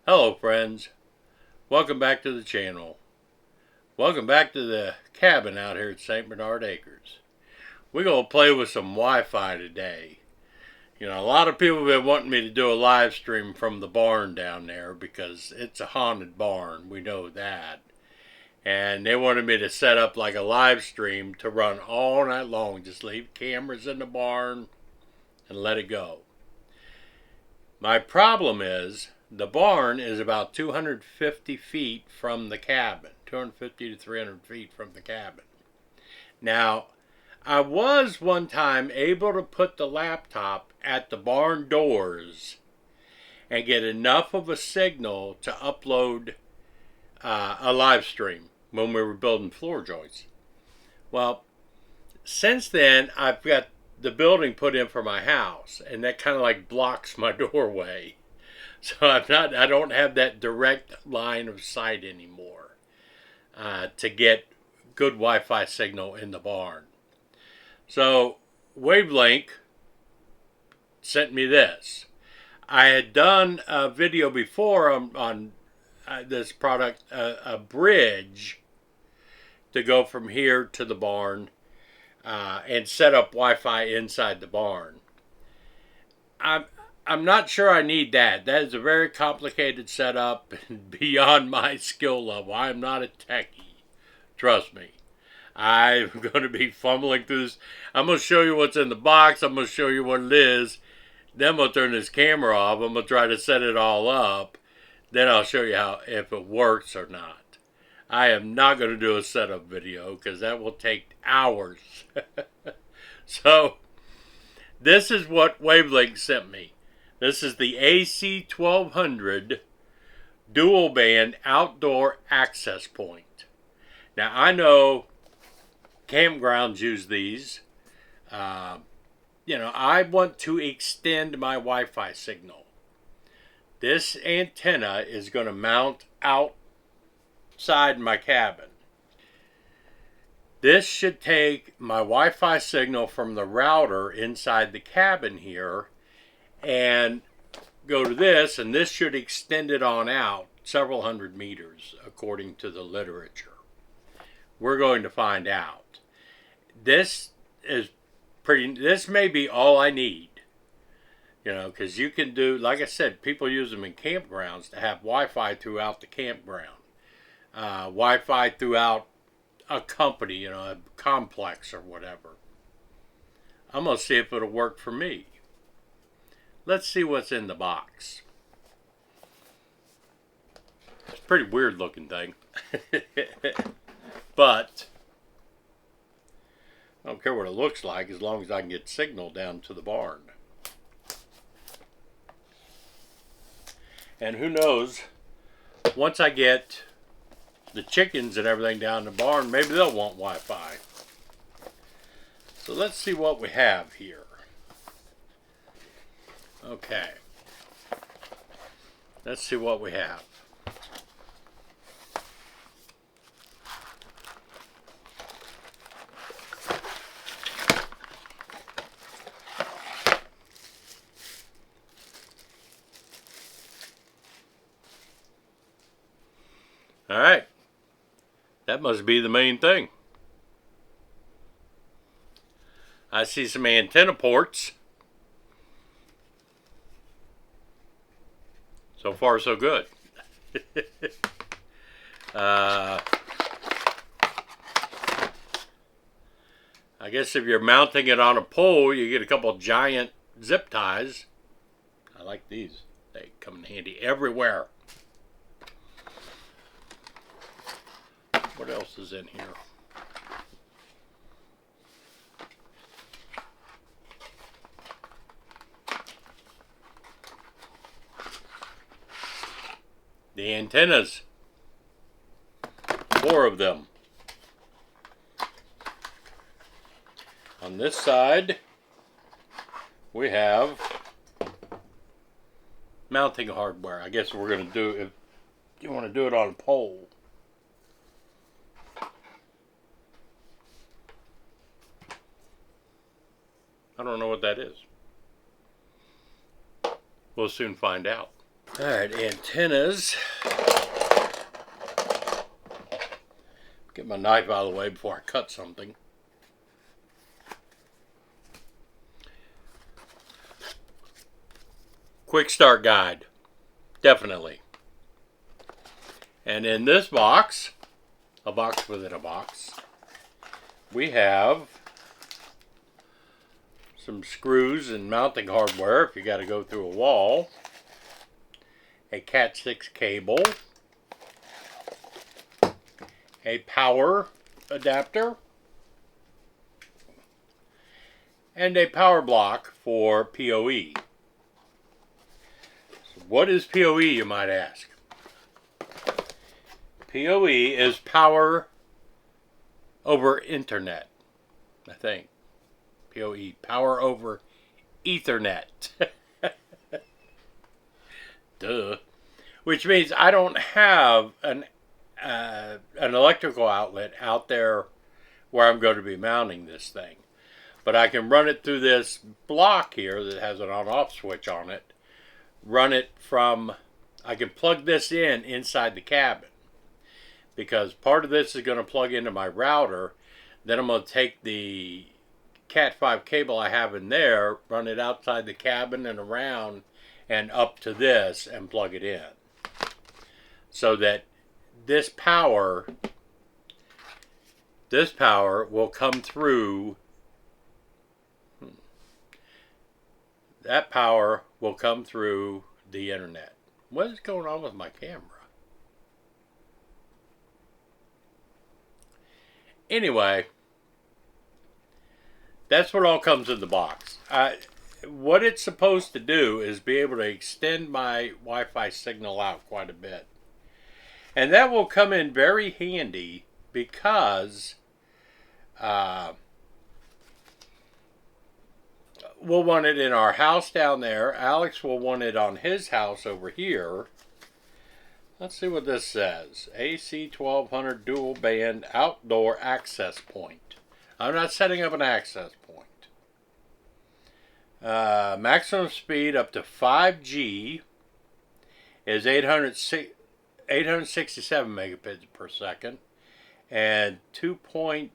Hello friends, welcome back to the channel. Welcome back to the cabin out here at St. Bernard Acres. We're going to play with some Wi-Fi today. You know, a lot of people have been wanting me to do a live stream from the barn down there because it's a haunted barn, we know that. And they wanted me to set up like a live stream to run all night long. Just leave cameras in the barn and let it go. My problem is the barn is about 250 feet from the cabin. 250 to 300 feet from the cabin. Now, I was one time able to put the laptop at the barn doors and get enough of a signal to upload a live stream when we were building floor joists. Well, since then, I've got the building put in for my house, and that kind of like blocks my doorway. So I don't have that direct line of sight anymore to get good Wi-Fi signal in the barn. So WAVLINK sent me this. I had done a video before on this product, a bridge to go from here to the barn and set up Wi-Fi inside the barn. I'm not sure I need that. That is a very complicated setup and beyond my skill level. I am not a techie. Trust me. I'm going to be fumbling through this. I'm going to show you what's in the box. I'm going to show you what it is. Then I'm going to turn this camera off. I'm going to try to set it all up. Then I'll show you if it works or not. I am not going to do a setup video because that will take hours. So, this is what WAVLINK sent me. This is the AC1200 dual band outdoor access point. Now I know campgrounds use these. I want to extend my Wi-Fi signal. This antenna is going to mount outside my cabin. This should take my Wi-Fi signal from the router inside the cabin here and go to this, and this should extend it on out several hundred meters according to the literature. We're going to find out. This may be all I need. Because you can do, like I said, people use them in campgrounds to have Wi-Fi throughout the campground. Wi-Fi throughout a company, a complex or whatever. I'm going to see if it'll work for me. Let's see what's in the box. It's a pretty weird looking thing. But I don't care what it looks like as long as I can get signal down to the barn. And who knows, once I get the chickens and everything down in the barn, maybe they'll want Wi-Fi. So let's see what we have here. Okay. Let's see what we have. All right. That must be the main thing. I see some antenna ports. So far, so good. I guess if you're mounting it on a pole, you get a couple giant zip ties. I like these. They come in handy everywhere. What else is in here? The antennas. 4 of them. On this side, we have mounting hardware. I guess we're going to do, if you want to do it on a pole. I don't know what that is. We'll soon find out. Alright, antennas. Get my knife out of the way before I cut something. Quick start guide. Definitely. And in this box, a box within a box, we have some screws and mounting hardware if you got to go through a wall, a Cat 6 cable, a power adapter, and a power block for PoE. So what is PoE, you might ask? PoE is power over internet, I think. PoE, power over Ethernet. Duh. Which means I don't have an electrical outlet out there where I'm going to be mounting this thing. But I can run it through this block here that has an on-off switch on it. Run it from, I can plug this in inside the cabin. Because part of this is going to plug into my router. Then I'm going to take the Cat 5 cable I have in there, run it outside the cabin and around and up to this and plug it in. So that this power will come through, that power will come through the internet. What is going on with my camera? Anyway, that's what all comes in the box. What it's supposed to do is be able to extend my Wi-Fi signal out quite a bit. And that will come in very handy because we'll want it in our house down there. Alex will want it on his house over here. Let's see what this says. AC1200 dual band outdoor access point. I'm not setting up an access point. Maximum speed up to 5G is 867 megabits per second. And 2.4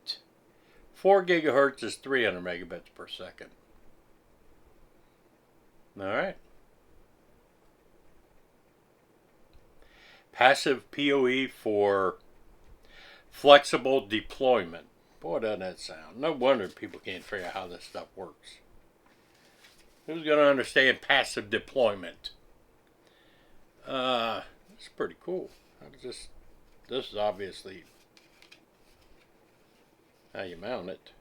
gigahertz is 300 megabits per second. Alright. Passive PoE for flexible deployment. Boy, doesn't that sound. No wonder people can't figure out how this stuff works. Who's going to understand passive deployment? It's pretty cool. This is obviously how you mount it.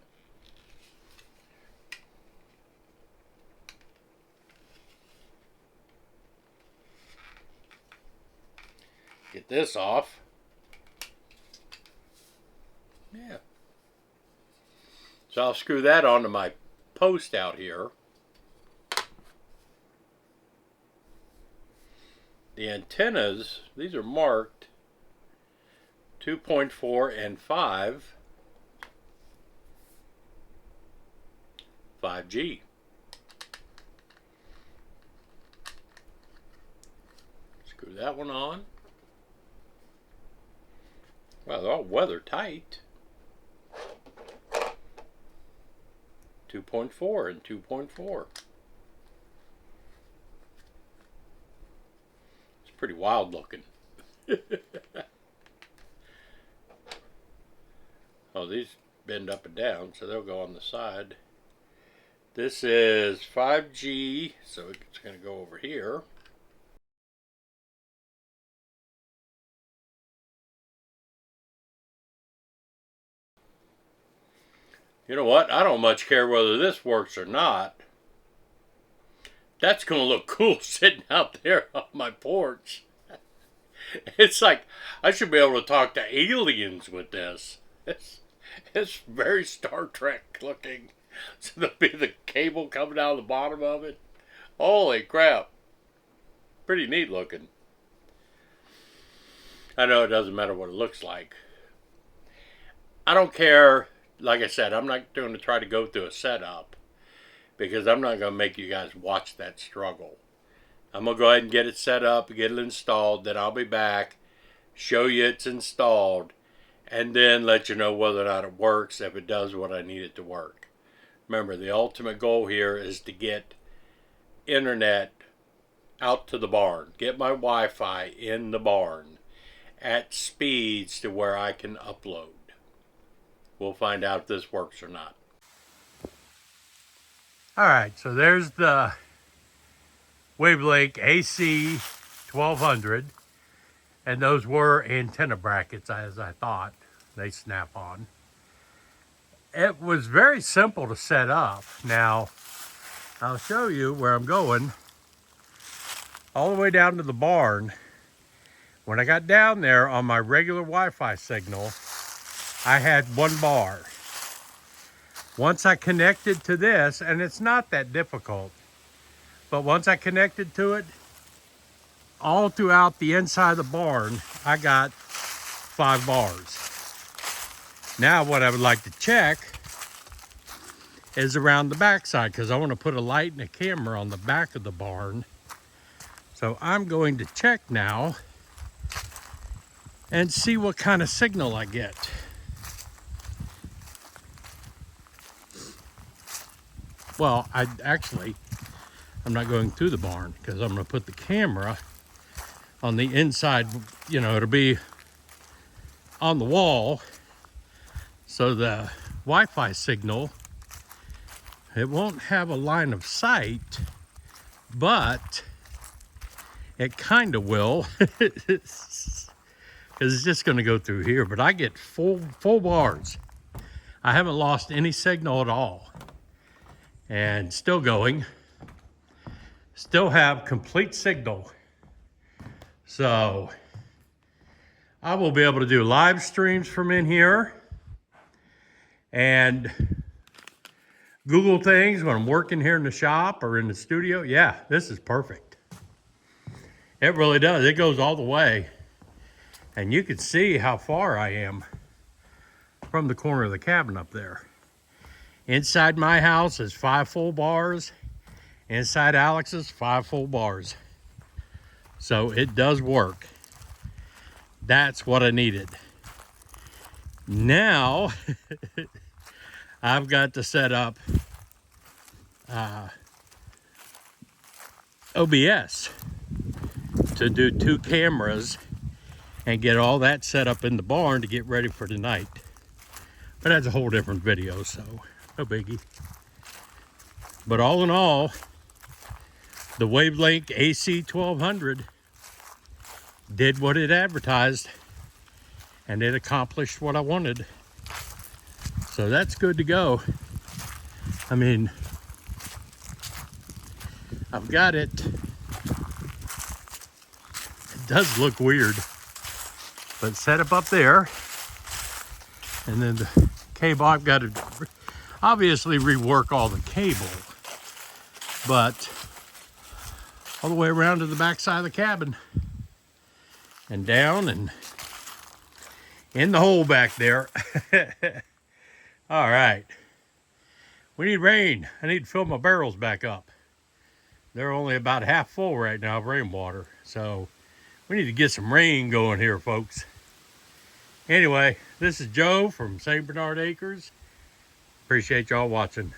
Get this off. Yeah. So I'll screw that onto my post out here. The antennas, these are marked 2.4 and 5G. Screw that one on. Well, they're all weather tight. 2.4 and 2.4. It's pretty wild looking. Oh, these bend up and down, so they'll go on the side. This is 5G, so it's going to go over here. You know what? I don't much care whether this works or not. That's going to look cool sitting out there on my porch. It's like I should be able to talk to aliens with this. It's very Star Trek looking. So there'll be the cable coming out of the bottom of it. Holy crap. Pretty neat looking. I know it doesn't matter what it looks like. I don't care. Like I said, I'm not going to try to go through a setup because I'm not going to make you guys watch that struggle. I'm going to go ahead and get it set up, get it installed, then I'll be back, show you it's installed, and then let you know whether or not it works, if it does what I need it to work. Remember, the ultimate goal here is to get internet out to the barn. Get my Wi-Fi in the barn at speeds to where I can upload. We'll find out if this works or not. Alright, so there's the WAVLINK AC1200. And those were antenna brackets, as I thought. They snap on. It was very simple to set up. Now, I'll show you where I'm going. All the way down to the barn. When I got down there on my regular Wi-Fi signal, I had 1 bar. Once I connected to this, and it's not that difficult, but once I connected to it, all throughout the inside of the barn, I got 5 bars. Now what I would like to check is around the backside, because I want to put a light and a camera on the back of the barn. So I'm going to check now and see what kind of signal I get. Well, I'm not going through the barn, because I'm going to put the camera on the inside. You know, it'll be on the wall, so the Wi-Fi signal, it won't have a line of sight, but it kind of will, because it's just going to go through here. But I get full bars. I haven't lost any signal at all, and still going. Still have complete signal. So I will be able to do live streams from in here and Google things when I'm working here in the shop or in the studio. Yeah, this is perfect. It really does. It goes all the way. And you can see how far I am from the corner of the cabin up there. Inside my house is 5 full bars. Inside Alex's, 5 full bars. So it does work. That's what I needed. Now, I've got to set up OBS to do 2 cameras and get all that set up in the barn to get ready for tonight. But that's a whole different video, so no biggie. But all in all, the WAVLINK AC1200 did what it advertised, and it accomplished what I wanted. So that's good to go. I mean, I've got it. It does look weird, but set up there, and then the cable, I've got to obviously rework all the cable, but all the way around to the back side of the cabin and down and in the hole back there. All right, we need rain. I need to fill my barrels back up. They're only about half full right now of rainwater, so we need to get some rain going here, folks. Anyway, this is Joe from St. Bernard Acres. Appreciate y'all watching.